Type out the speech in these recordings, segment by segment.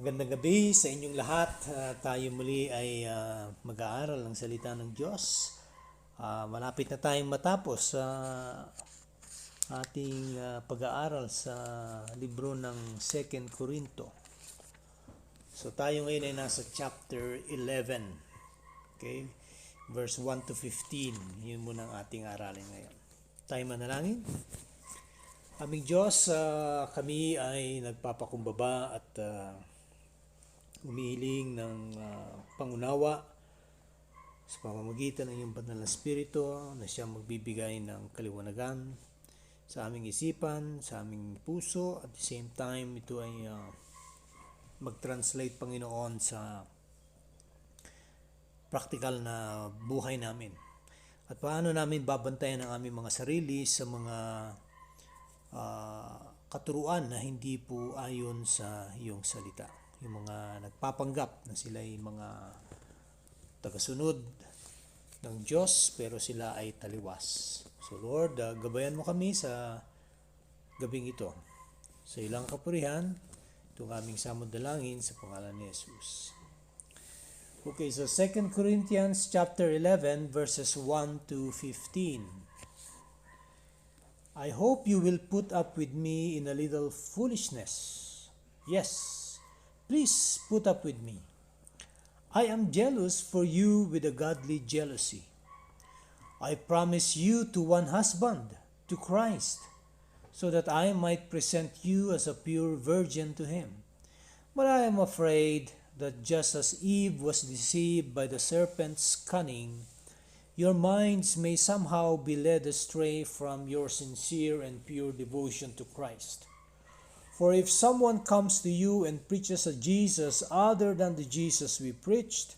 Magandang gabi sa inyong lahat. Tayo muli ay mag-aaral ng salita ng Diyos. Malapit na tayong matapos sa ating pag-aaral sa libro ng 2 Corinto. So tayo ngayon ay nasa chapter 11. Okay? Verse 1 to 15. Yun muna ang ating aralin ngayon. Tayo manalangin. Aming Diyos, kami ay nagpapakumbaba at umihiling ng pangunawa sa pamamagitan ng iyong banal na Espiritu na siyang magbibigay ng kaliwanagan sa aming isipan, sa aming puso, at the same time ito ay mag-translate, Panginoon, sa practical na buhay namin. At paano namin babantayan ang aming mga sarili sa mga katuruan na hindi po ayon sa iyong salita. Yung mga nagpapanggap na sila ay mga tagasunod ng Diyos pero sila ay taliwas. So Lord, gabayan mo kami sa gabing ito. Sa ilang kapurihan, itong aming samudalangin sa pangalan ni Jesus. Okay, so 2 Corinthians chapter 11 verses 1 to 15. I hope you will put up with me in a little foolishness. Yes, please put up with me. I am jealous for you with a godly jealousy. I promise you to one husband, to Christ, so that I might present you as a pure virgin to him. But I am afraid that just as Eve was deceived by the serpent's cunning, your minds may somehow be led astray from your sincere and pure devotion to Christ. For if someone comes to you and preaches a Jesus other than the Jesus we preached,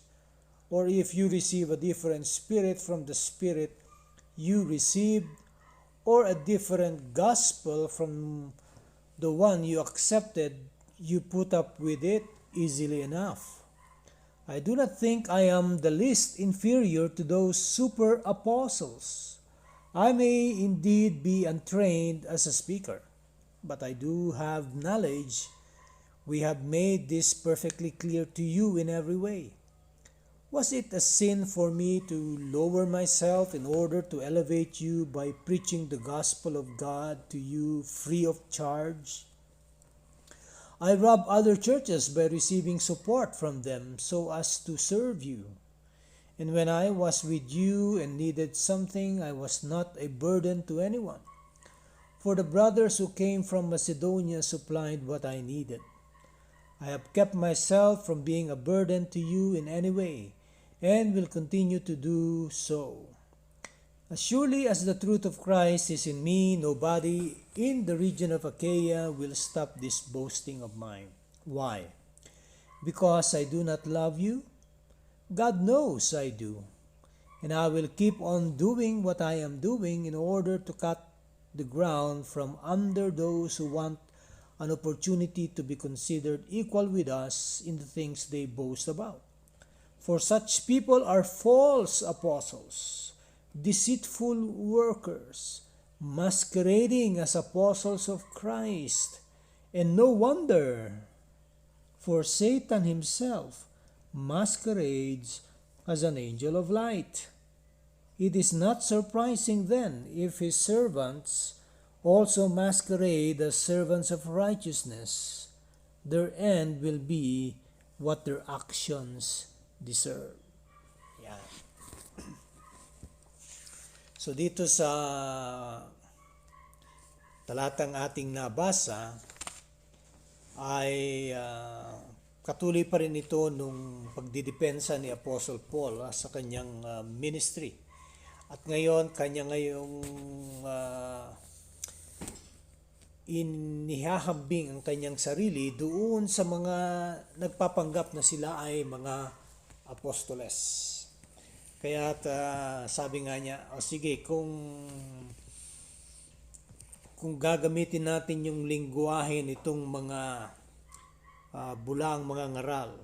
or if you receive a different spirit from the spirit you received, or a different gospel from the one you accepted, you put up with it easily enough. I do not think I am the least inferior to those super apostles. I may indeed be untrained as a speaker, but I do have knowledge. We have made this perfectly clear to you in every way. Was it a sin for me to lower myself in order to elevate you by preaching the gospel of God to you free of charge? I rob other churches by receiving support from them so as to serve you. And when I was with you and needed something, I was not a burden to anyone. For the brothers who came from Macedonia supplied what I needed. I have kept myself from being a burden to you in any way, and will continue to do so. As surely as the truth of Christ is in me, nobody in the region of Achaia will stop this boasting of mine. Why? Because I do not love you? God knows I do. And I will keep on doing what I am doing in order to cut the ground from under those who want an opportunity to be considered equal with us in the things they boast about. For such people are false apostles, deceitful workers, masquerading as apostles of Christ. And no wonder, for Satan himself masquerades as an angel of light. It is not surprising then if his servants also masquerade as servants of righteousness. Their end will be what their actions deserve. Yan. So dito sa talatang ating nabasa ay katuloy pa rin ito nung pagdidepensa ni Apostle Paul sa kanyang ministry. At ngayon, kanya ngayong inihahambing ang kanyang sarili doon sa mga nagpapanggap na sila ay mga apostoles. Kaya sabi nga niya, sige, kung gagamitin natin yung lingwahe nitong mga bulang mga ngaral,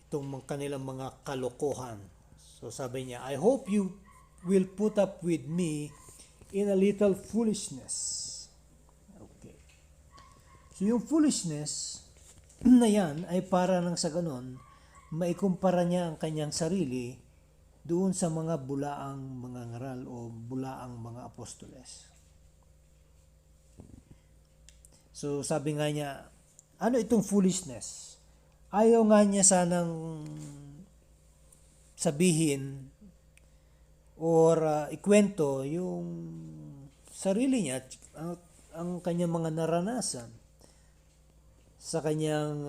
itong kanilang mga kalokohan. So sabi niya, I hope you will put up with me in a little foolishness. Okay. So yung foolishness na yan ay para nang sa ganon, maikumpara niya ang kanyang sarili doon sa mga bulaang mga ngaral o bulaang mga apostoles. So sabi nga niya, ano itong foolishness? Ayaw nga niya sanang sabihin or ikwento yung sarili niya, ang kanyang mga naranasan sa kanyang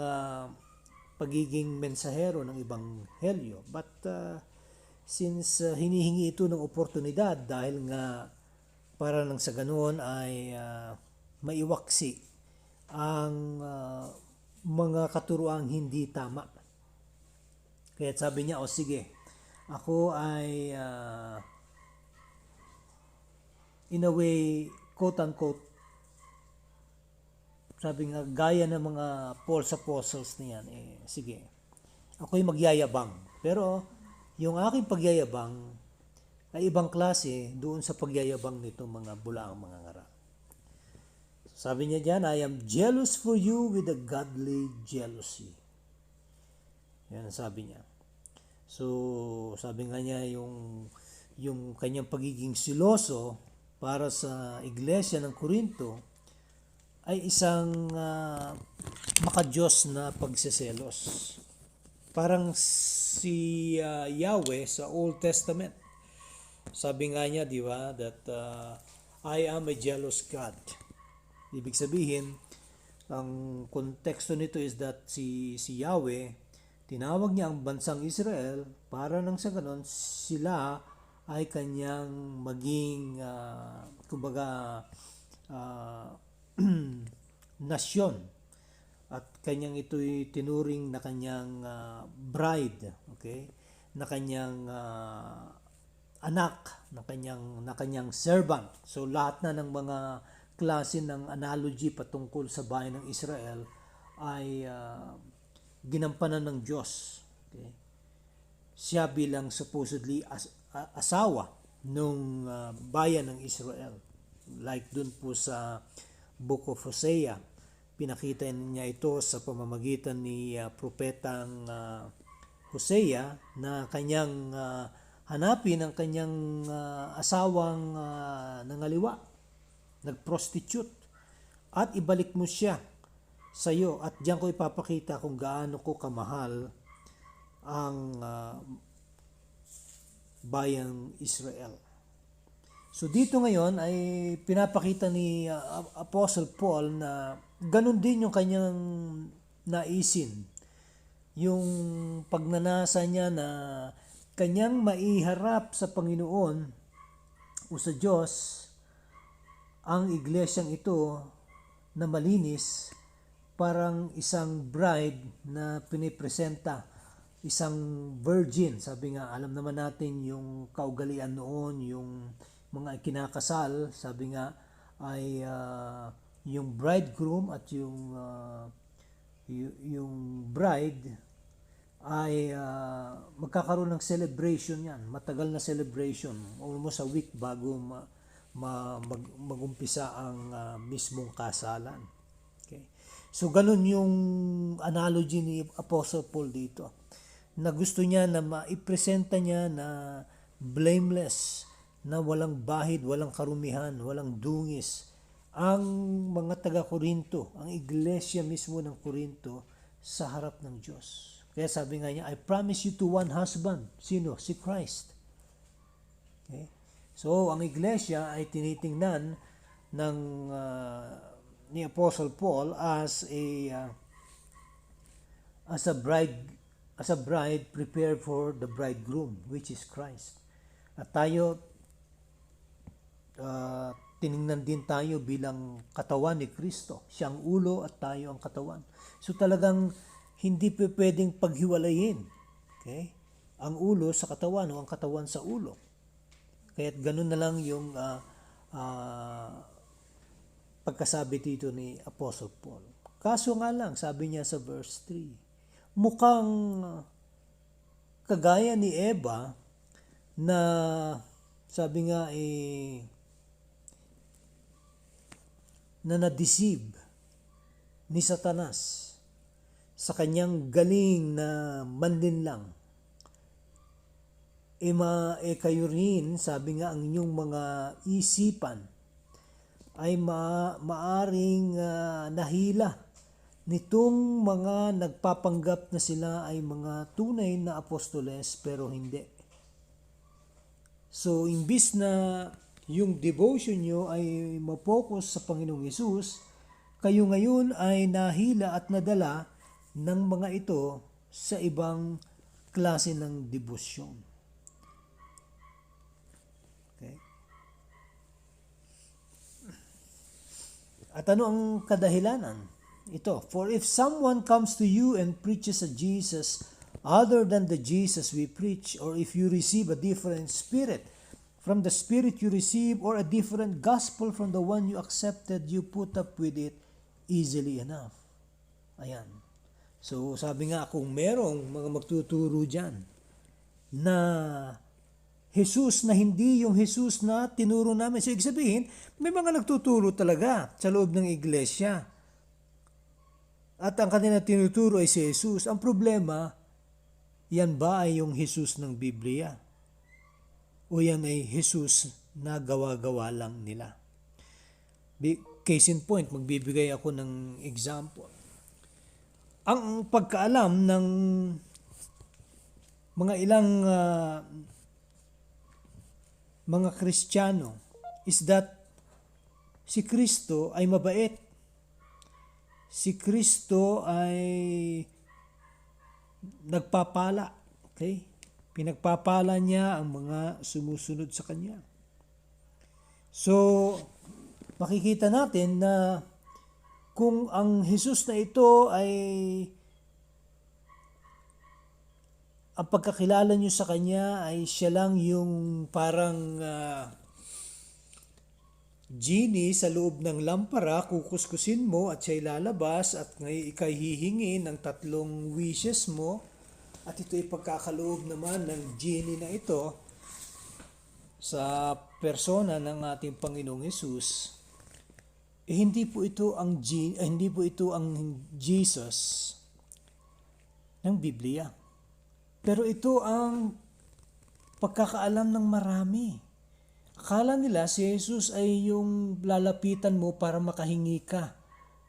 pagiging mensahero ng Ebanghelyo. But since hinihingi ito ng oportunidad dahil nga para nang sa ganoon ay maiwaksi ang mga katuruang hindi tama. Kaya sabi niya, sige, ako ay in a way, quote-unquote, sabi nga, gaya ng mga false apostles niyan, sige, ako'y magyayabang. Pero, yung aking pagyayabang ay ibang klase doon sa pagyayabang nito mga bulaang mga ngara. Sabi niya dyan, I am jealous for you with a godly jealousy. Yan ang sabi niya. So, sabi nga niya, yung kanyang pagiging siloso para sa iglesia ng Corinto ay isang makadiyos na pagseselos. Parang si Yahweh sa Old Testament. Sabi nga niya, di ba, that I am a jealous God. Ibig sabihin, ang konteksto nito is that si Yahweh, tinawag niya ang bansang Israel para nang sa ganon sila ay kanyang maging nasyon at kanyang ito'y tinuring na kanyang bride, okay? Na kanyang anak, na kanyang servant. So lahat na ng mga klase ng analogy patungkol sa bayan ng Israel ay ginampanan ng Diyos. Okay? Siya bilang supposedly asawa ng bayan ng Israel. Like dun po sa Book of Hosea, pinakita niya ito sa pamamagitan ni propetang Hosea na kanyang hanapin ang kanyang asawang nangaliwa, nagprostitute, at ibalik mo siya sa iyo at diyan ko ipapakita kung gaano ko kamahal ang bayang Israel. So dito ngayon ay pinapakita ni Apostle Paul na ganun din yung kanyang naisin. Yung pagnanasa niya na kanyang maiharap sa Panginoon o sa Diyos ang iglesyang ito na malinis, parang isang bride na pinipresenta, isang virgin. Sabi nga, alam naman natin yung kaugalian noon, yung mga kinakasal, sabi nga ay yung bridegroom at yung bride ay magkakaroon ng celebration yan. Matagal na celebration, almost a week bago magumpisa ang mismong kasalan. Okay. So ganun yung analogy ni Apostle Paul dito. Na gusto niya na maipresenta niya na blameless, na walang bahid, walang karumihan, walang dungis ang mga taga-Korinto, ang iglesia mismo ng Korinto sa harap ng Diyos. Kaya sabi nga niya, I promise you to one husband. Sino? Si Christ. Okay? So, ang iglesia ay tinitingnan ng ni Apostle Paul as a bride prepared for the bridegroom, which is Christ. At tayo tiningnan din tayo bilang katawan ni Kristo. Siya ang ulo at tayo ang katawan. So talagang hindi pwedeng paghiwalayin. Okay? Ang ulo sa katawan o ang katawan sa ulo. Kaya't ganun na lang yung pagkasabi dito ni Apostle Paul. Kaso nga lang, sabi niya sa verse 3, mukhang kagaya ni Eva na sabi nga na na-deceive ni Satanas. sa kanyang galing na manlinlang, kayo rin, sabi nga, ang inyong mga isipan ay maaring nahila nitong mga nagpapanggap na sila ay mga tunay na apostoles pero hindi. So, imbis na yung devotion nyo ay mapokus sa Panginoong Hesus, kayo ngayon ay nahila at nadala ng mga ito sa ibang klase ng debosyon. Okay? At ano ang kadahilanan? Ito, for if someone comes to you and preaches a Jesus other than the Jesus we preach, or if you receive a different spirit from the spirit you receive, or a different gospel from the one you accepted, you put up with it easily enough. Ayan. So, sabi nga, kung merong mga magtuturo dyan na Jesus na hindi yung Jesus na tinuro namin. So, ibig sabihin, may mga nagtuturo talaga sa loob ng iglesia. At ang kanila tinuturo ay si Jesus. Ang problema, yan ba ay yung Jesus ng Biblia? O yan ay Jesus na gawa-gawa lang nila? Case in point, magbibigay ako ng example. Ang pagkaalam ng mga ilang mga Kristiyano is that si Kristo ay mabait. Si Kristo ay nagpapala. Okay? Pinagpapala niya ang mga sumusunod sa Kanya. So, makikita natin na kung ang Jesus na ito ay ang pagkakilala nyo sa Kanya ay siya lang yung parang genie sa loob ng lampara, kukuskusin mo at siya'y lalabas at ngayon ika'y hihingi ng 3 wishes mo at ito'y pagkakaloob naman ng genie na ito sa persona ng ating Panginoong Hesus. Hindi po ito ang Jesus ng Biblia. Pero ito ang pagkakaalam ng marami. Akala nila si Jesus ay yung lalapitan mo para makahingi ka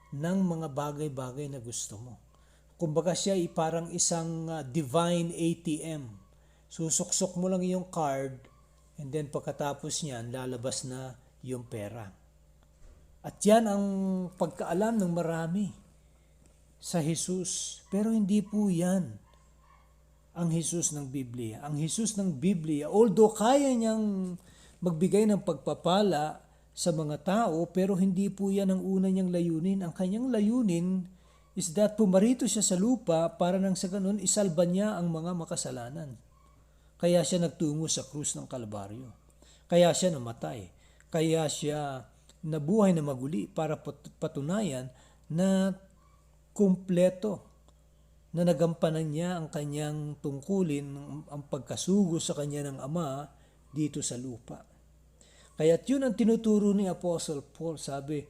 ng mga bagay-bagay na gusto mo. Kumbaga siya ay parang isang divine ATM. Susuksok mo lang yung card and then pagkatapos niyan, lalabas na yung pera. At yan ang pagkaalam ng marami sa Jesus. Pero hindi po yan ang Jesus ng Biblia. Ang Jesus ng Biblia, although kaya niyang magbigay ng pagpapala sa mga tao, pero hindi po yan ang una niyang layunin. Ang kanyang layunin is that pumarito siya sa lupa para nang sa ganun isalba niya ang mga makasalanan. Kaya siya nagtungo sa krus ng Kalbaryo. Kaya siya namatay. Kaya siya nabuhay na maguli para patunayan na kumpleto, na nagampanan niya ang kanyang tungkulin, ang pagkasugo sa kanya ng Ama dito sa lupa. Kaya't yun ang tinuturo ni Apostle Paul. Sabi,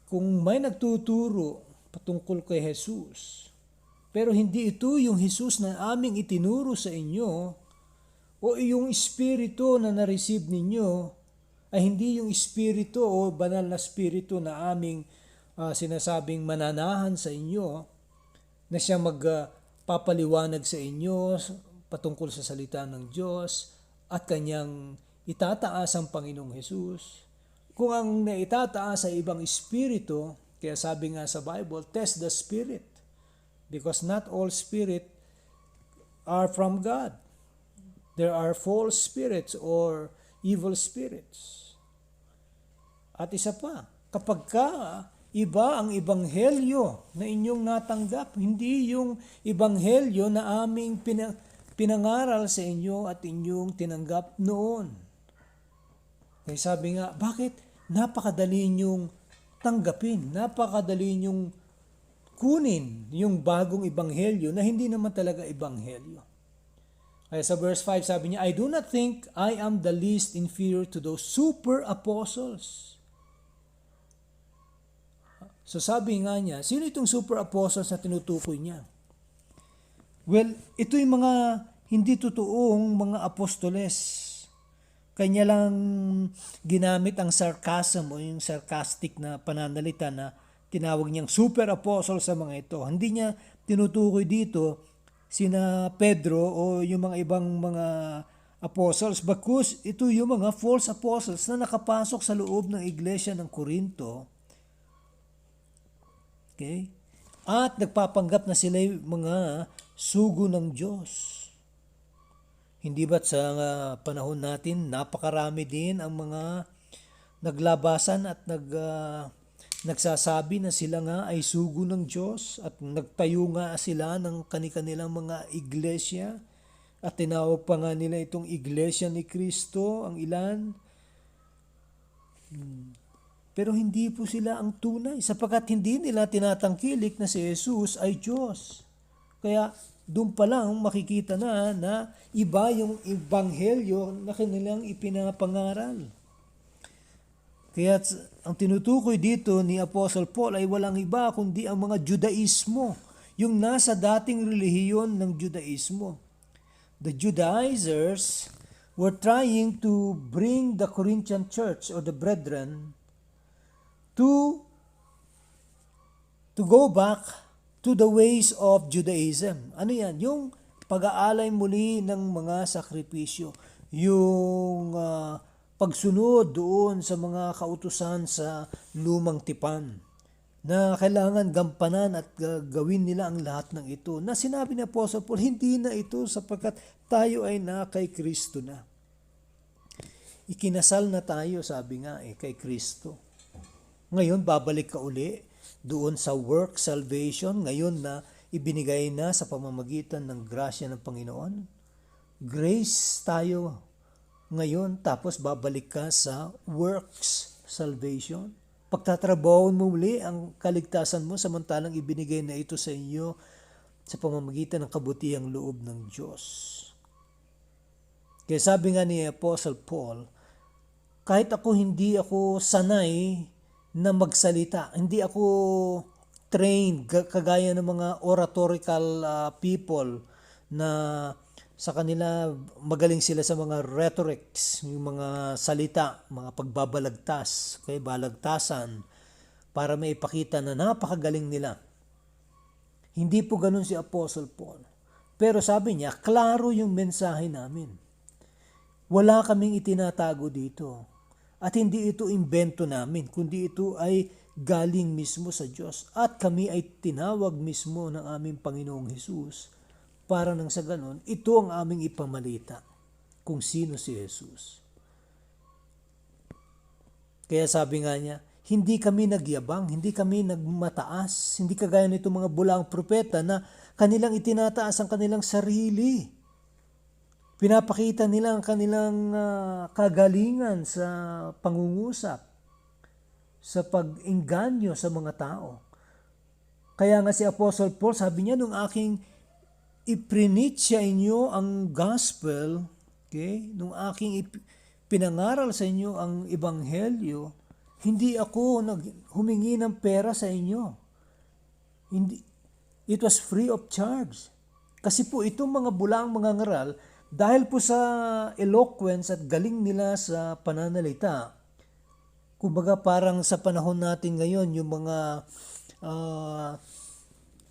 kung may nagtuturo patungkol kay Jesus, pero hindi ito yung Jesus na aming itinuro sa inyo, o yung Espiritu na na-receive ninyo, ay hindi yung Espiritu o banal na Espiritu na aming sinasabing mananahan sa inyo, na siya magpapaliwanag sa inyo patungkol sa salita ng Diyos at kanyang itataas ang Panginoong Hesus. Kung ang naitataas ay ibang espiritu, kaya sabi nga sa Bible, test the spirit. Because not all spirit are from God. There are false spirits or evil spirits. At isa pa, kapag iba ang ebanghelyo na inyong natanggap, hindi yung ebanghelyo na aming pinangaral sa inyo at inyong tinanggap noon. Kaya sabi nga, bakit napakadali niyong tanggapin, napakadali niyong kunin yung bagong ebanghelyo na hindi naman talaga ebanghelyo. Kaya sa verse 5 sabi niya, I do not think I am the least inferior to those super apostles. So sabi nga niya, sino itong super apostles na tinutukoy niya? Well, ito yung mga hindi totoong mga apostoles. Kanya lang ginamit ang sarcasm o yung sarcastic na pananalita na tinawag niyang super apostle sa mga ito. Hindi niya tinutukoy dito sina Pedro o yung mga ibang mga apostles, because ito yung mga false apostles na nakapasok sa loob ng iglesia ng Corinto. Okay? At nagpapanggap na sila yung mga sugo ng Diyos. Hindi ba't sa panahon natin, napakarami din ang mga naglabasan at nagsasabi na sila nga ay sugo ng Diyos at nagtayo nga sila ng kanilang mga iglesia at tinawag pa nga nila itong iglesia ni Kristo, ang ilan. Pero hindi po sila ang tunay sapagkat hindi nila tinatangkilik na si Jesus ay Diyos. Kaya doon pa lang makikita na iba yung ebanghelyo na kanilang ipinapangaral. Kaya ang tinutukoy dito ni Apostle Paul ay walang iba kundi ang mga Judaismo, yung nasa dating relihiyon ng Judaismo. The Judaizers were trying to bring the Corinthian church or the brethren to go back to the ways of Judaism. Ano yan? Yung pag-aalay muli ng mga sakripisyo. Yung pagsunod doon sa mga kautusan sa lumang tipan. Na kailangan gampanan at gawin nila ang lahat ng ito. Na sinabi ni Apostle Paul, hindi na ito sapagkat tayo ay na kay Kristo na. Ikinasal na tayo, sabi nga kay Kristo. Ngayon, babalik ka uli doon sa work salvation, ngayon na ibinigay na sa pamamagitan ng grasya ng Panginoon. Grace tayo ngayon, tapos babalik ka sa works salvation. Pagtatrabaho mo muli ang kaligtasan mo samantalang ibinigay na ito sa inyo sa pamamagitan ng kabutihang loob ng Diyos. Kaya sabi nga ni Apostle Paul, kahit hindi ako sanay na magsalita. Hindi ako trained kagaya ng mga oratorical people na sa kanila magaling sila sa mga rhetorics, yung mga salita, mga pagbabalagtas, balagtasan para maipakita na napakagaling nila. Hindi po ganun si Apostle Paul. Pero sabi niya, klaro yung mensahe namin. Wala kaming itinatago dito. At hindi ito imbento namin, kundi ito ay galing mismo sa Diyos. At kami ay tinawag mismo ng aming Panginoong Hesus para nang sa ganon, ito ang aming ipamalita kung sino si Jesus. Kaya sabi nga niya, hindi kami nagyabang, hindi kami nagmataas, hindi kagaya nito mga bulaang propeta na kanilang itinataas ang kanilang sarili. Pinapakita nila ang kanilang kagalingan sa pangungusap, sa pag-engganyo sa mga tao. Kaya nga si Apostle Paul, sabi niya, nung aking iprinit sa inyo ang gospel, nung aking pinangaral sa inyo ang ebanghelyo, hindi ako humingi ng pera sa inyo. Hindi, it was free of charge. Kasi po itong mga bulaang mga ngaral, dahil po sa eloquence at galing nila sa pananalita, kumbaga parang sa panahon natin ngayon, yung mga,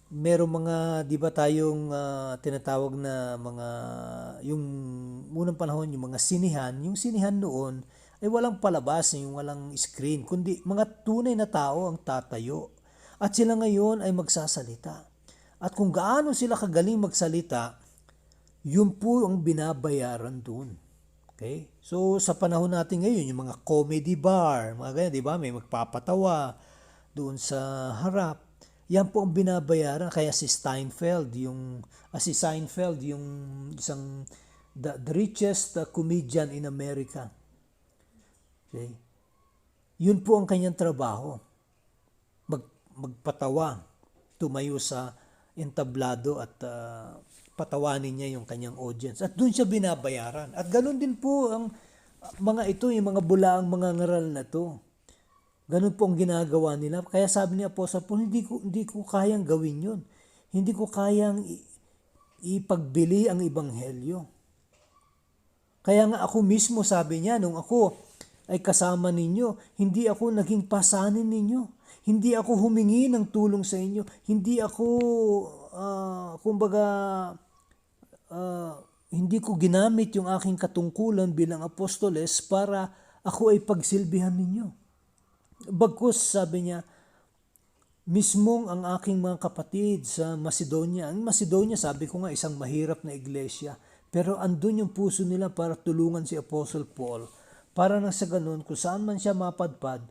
merong mga, di ba tayong tinatawag na mga, yung unang panahon, yung mga sinihan, yung sinihan noon, ay walang palabas, yung walang screen, kundi mga tunay na tao ang tatayo. At sila ngayon ay magsasalita. At kung gaano sila kagaling magsalita, yun po ang binabayaran doon. Okay? So, sa panahon natin ngayon, yung mga comedy bar, mga ganyan, di ba? May magpapatawa doon sa harap. Yan po ang binabayaran. Kaya si Seinfeld, yung isang the richest comedian in America. Okay? Yun po ang kanyang trabaho. Magpatawa, tumayo sa entablado at patawanin niya yung kanyang audience. At doon siya binabayaran. At ganoon din po ang mga ito, yung mga bulaang mga ngaral na to. Ganun po ang ginagawa nila. Kaya sabi ni Apostle Paul, hindi ko kayang gawin yun. Hindi ko kayang ipagbili ang ebanghelyo. Kaya nga ako mismo, sabi niya, nung ako ay kasama ninyo, hindi ako naging pasanin ninyo. Hindi ako humingi ng tulong sa inyo. Hindi ako, hindi ko ginamit yung aking katungkulan bilang apostoles para ako ay pagsilbihan ninyo. Bagkus, sabi niya, mismong ang aking mga kapatid sa Macedonia. Ang Macedonia, sabi ko nga, isang mahirap na iglesia. Pero andun yung puso nila para tulungan si Apostle Paul. Para nang sa ganun, kung saan man siya mapadpad,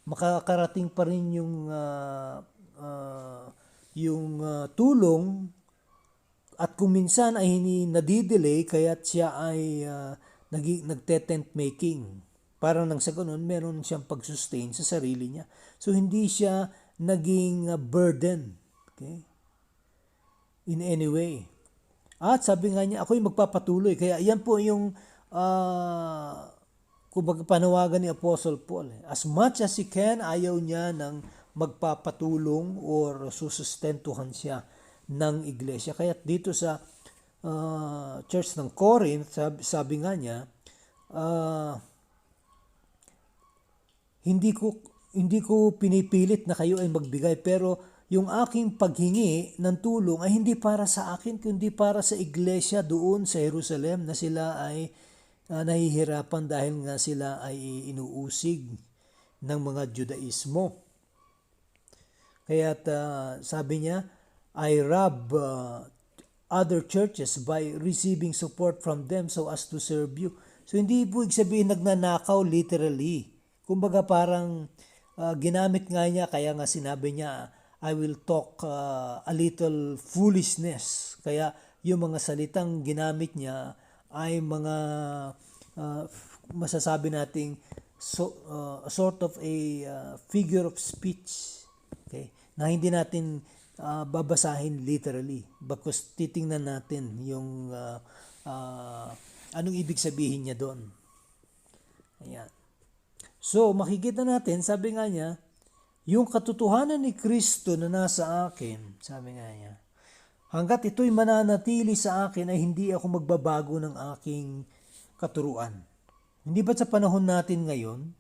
makakarating pa rin tulong. At kung minsan ay nadidelay, kaya't siya ay nagte-tent making. Para nang sa ganun, meron siyang pag-sustain sa sarili niya. So, hindi siya naging burden. Okay? In any way. At sabi nga niya, ako'y magpapatuloy. Kaya yan po yung kumbaga panawagan ni Apostle Paul. As much as he can, ayaw niya ng magpapatulong or susustentuhan siya ng iglesia. Kaya dito sa church ng Corinth, sabi nga niya, hindi ko pinipilit na kayo ay magbigay, pero yung aking paghingi ng tulong ay hindi para sa akin, kundi para sa iglesia doon sa Jerusalem na sila ay nahihirapan dahil nga sila ay inuusig ng mga Judaismo. Kaya sabi niya, I rob other churches by receiving support from them so as to serve you. So hindi po sabihin nagnanakaw literally. Kumbaga parang ginamit nga niya, kaya nga sinabi niya, I will talk a little foolishness. Kaya yung mga salitang ginamit niya ay mga masasabi nating sort of a figure of speech. Okay? Na hindi natin babasahin literally. Bakos titingnan natin yung anong ibig sabihin niya doon. Ayan. So, makikita natin, sabi nga niya, yung katotohanan ni Kristo na nasa akin, sabi nga niya, hanggat ito'y mananatili sa akin ay hindi ako magbabago ng aking katuruan. Hindi ba sa panahon natin ngayon,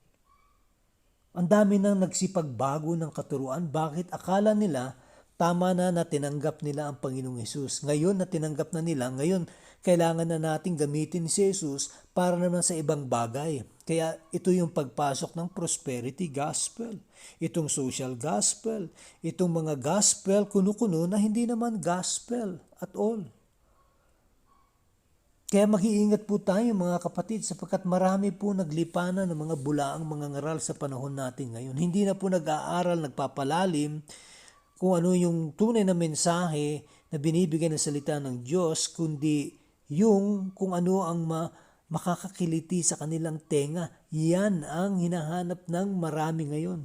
ang dami nang nagsipagbago ng katuruan? Bakit akala nila tama na tinanggap nila ang Panginoong Hesus? Ngayon na tinanggap na nila, ngayon kailangan na nating gamitin si Jesus para naman sa ibang bagay. Kaya ito yung pagpasok ng prosperity gospel, itong social gospel, itong mga gospel kuno-kuno na hindi naman gospel at all. Kaya mag-iingat po tayo mga kapatid sapagkat marami po naglipanan ng mga bulaang mga ngaral sa panahon natin ngayon. Hindi na po nag-aaral, nagpapalalim kung ano yung tunay na mensahe na binibigay ng salita ng Diyos, kundi yung kung ano ang makakakiliti sa kanilang tenga. Yan ang hinahanap ng marami ngayon.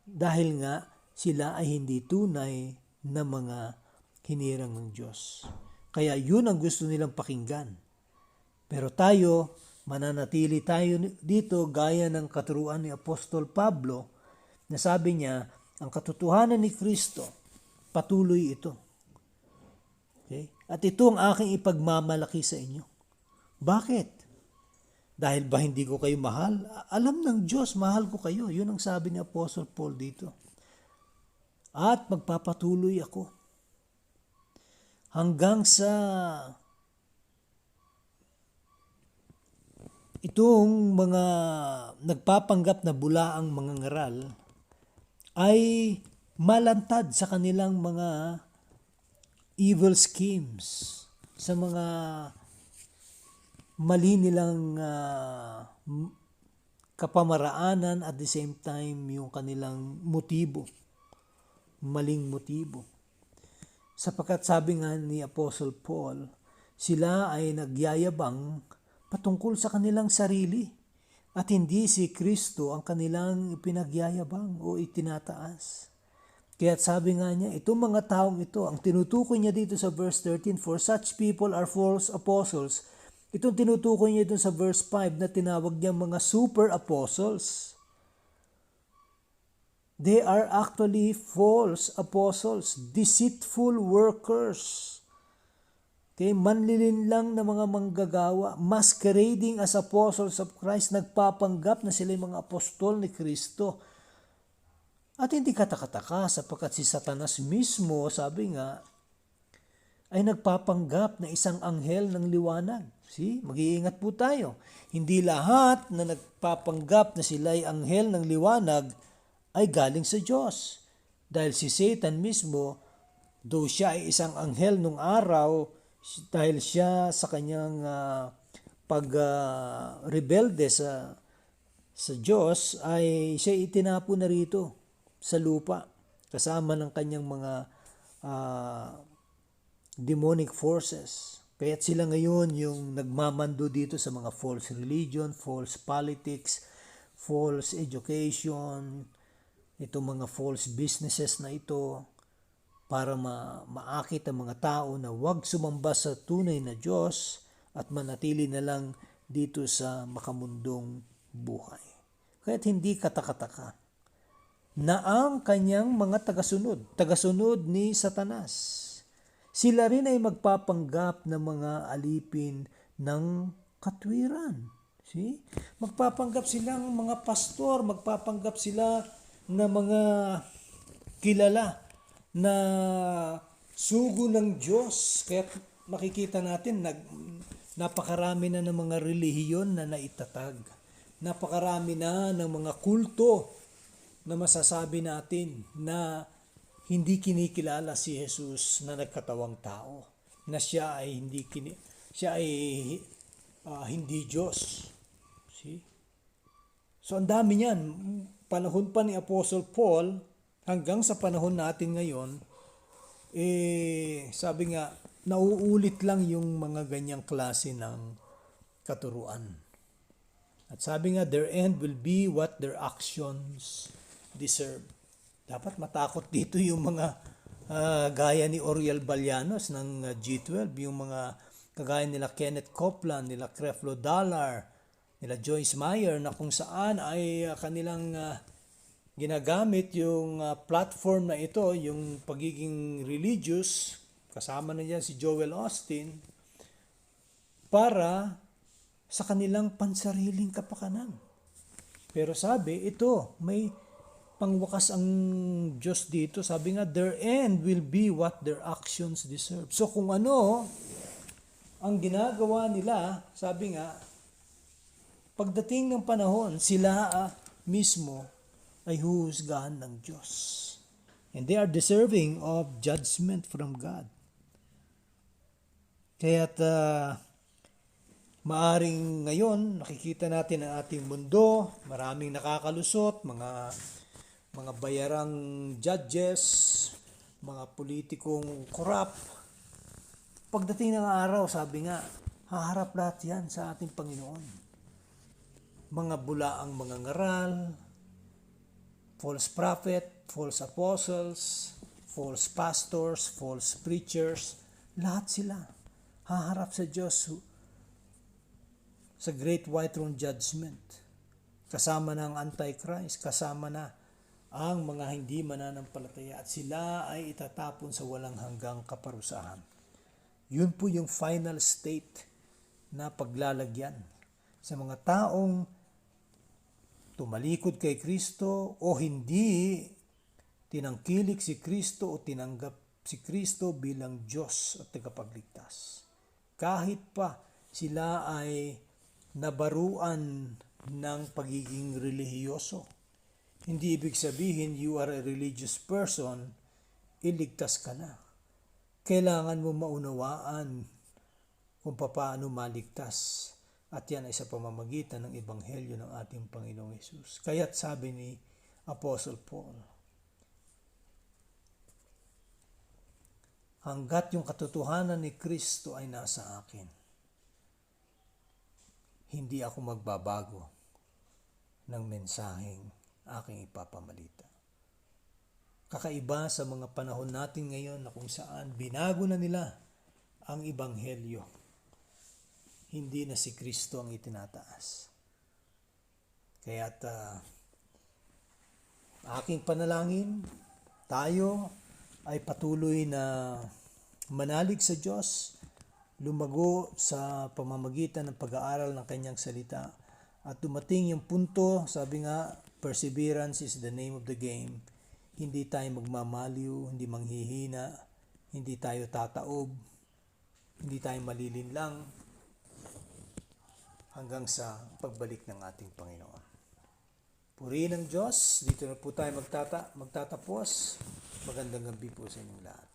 Dahil nga sila ay hindi tunay na mga hinirang ng Diyos. Kaya yun ang gusto nilang pakinggan. Pero tayo, mananatili tayo dito gaya ng katuruan ni Apostol Pablo na sabi niya, ang katotohanan ni Kristo, patuloy ito. Okay? At ito ang aking ipagmamalaki sa inyo. Bakit? Dahil ba hindi ko kayo mahal? Alam ng Diyos, mahal ko kayo. Yun ang sabi ni Apostle Paul dito. At magpapatuloy ako. Hanggang sa itong mga nagpapanggap na bulaang mga ngaral ay malantad sa kanilang mga evil schemes, sa mga mali nilang kapamaraanan at the same time yung kanilang motibo, maling motibo. Sapagkat sabi nga ni Apostle Paul, sila ay nagyayabang patungkol sa kanilang sarili at hindi si Kristo ang kanilang ipinagyayabang o itinataas. Kaya sabi nga niya, itong mga taong ito, ang tinutukoy niya dito sa verse 13, for such people are false apostles. Itong tinutukoy niya dito sa verse 5 na tinawag niya mga super apostles. They are actually false apostles, deceitful workers. Okay, manlilin lang na mga manggagawa, masquerading as apostles of Christ, nagpapanggap na sila yung mga apostol ni Kristo. At hindi katakataka sapagkat si Satanas mismo, sabi nga, ay nagpapanggap na isang anghel ng liwanag. See, mag-iingat po tayo. Hindi lahat na nagpapanggap na sila ay anghel ng liwanag ay galing sa Diyos. Dahil si Satan mismo, though siya ay isang anghel nung araw, dahil siya sa kanyang pag-rebelde sa Diyos, ay siya itinapo na rito sa lupa kasama ng kanyang mga demonic forces. Kaya't sila ngayon yung nagmamando dito sa mga false religion, false politics, false education, itong mga false businesses na ito para maakit ang mga tao na huwag sumamba sa tunay na Diyos at manatili na lang dito sa makamundong buhay. Kaya't hindi katakataka na ang kanyang mga tagasunod ni Satanas, sila rin ay magpapanggap ng mga alipin ng katwiran. See? Magpapanggap silang mga pastor, magpapanggap sila na mga kilala na sugo ng Diyos. Kaya makikita natin napakarami na ng mga relihiyon na naitatag. Napakarami na ng mga kulto na masasabi natin na hindi kinikilala si Jesus na nagkatawang tao, na siya ay hindi Diyos. See? So ang dami niyan. Panahon pa ni Apostle Paul hanggang sa panahon natin ngayon, sabi nga, nauulit lang yung mga ganyang klase ng katuruan. At sabi nga, their end will be what their actions deserve. Dapat matakot dito yung mga gaya ni Oriel Balianos ng G12, yung mga kagaya nila Kenneth Copeland, nila Creflo Dollar, nila Joyce Meyer, na kung saan ay kanilang ginagamit yung platform na ito, yung pagiging religious, kasama na dyan si Joel Austin, para sa kanilang pansariling kapakanan. Pero sabi, ito, may pangwakas ang Diyos dito. Sabi nga, their end will be what their actions deserve. So kung ano ang ginagawa nila, sabi nga, pagdating ng panahon, sila mismo ay huhusgahan ng Diyos. And they are deserving of judgment from God. Kaya't maaring ngayon, nakikita natin ang ating mundo, maraming nakakalusot, mga bayarang judges, mga politikong corrupt. Pagdating ng araw, sabi nga, haharap lahat yan sa ating Panginoon. Mga bulaang mga ngaral, false prophet, false apostles, false pastors, false preachers, lahat sila haharap sa Diyos sa Great White Throne Judgment. Kasama na ang Antichrist, kasama na ang mga hindi mananampalataya at sila ay itatapon sa walang hanggang kaparusahan. Yun po yung final state na paglalagyan sa mga taong tumalikod kay Kristo o hindi tinangkilik si Kristo o tinanggap si Kristo bilang Diyos at tagapagligtas. Kahit pa sila ay nabaruan ng pagiging relihiyoso. Hindi ibig sabihin you are a religious person, iligtas ka na. Kailangan mo maunawaan kung paano maligtas. At yan ay sa pamamagitan ng Ebanghelyo ng ating Panginoong Hesus. Kaya't sabi ni Apostle Paul, hanggat yung katotohanan ni Kristo ay nasa akin, hindi ako magbabago ng mensaheng aking ipapamalita. Kakaiba sa mga panahon natin ngayon na kung saan binago na nila ang Ebanghelyo. Hindi na si Kristo ang itinataas. Kaya't Aking panalangin, tayo ay patuloy na manalig sa Diyos, lumago sa pamamagitan ng pag-aaral ng Kanyang salita, at dumating yung punto, sabi nga, perseverance is the name of the game. Hindi tayo magmamaliw, hindi manghihina, hindi tayo tataob, hindi tayo malilinlang hanggang sa pagbalik ng ating Panginoon. Purihin ng Diyos. Dito na po tayo magtatapos. Magandang gabi po sa inyong lahat.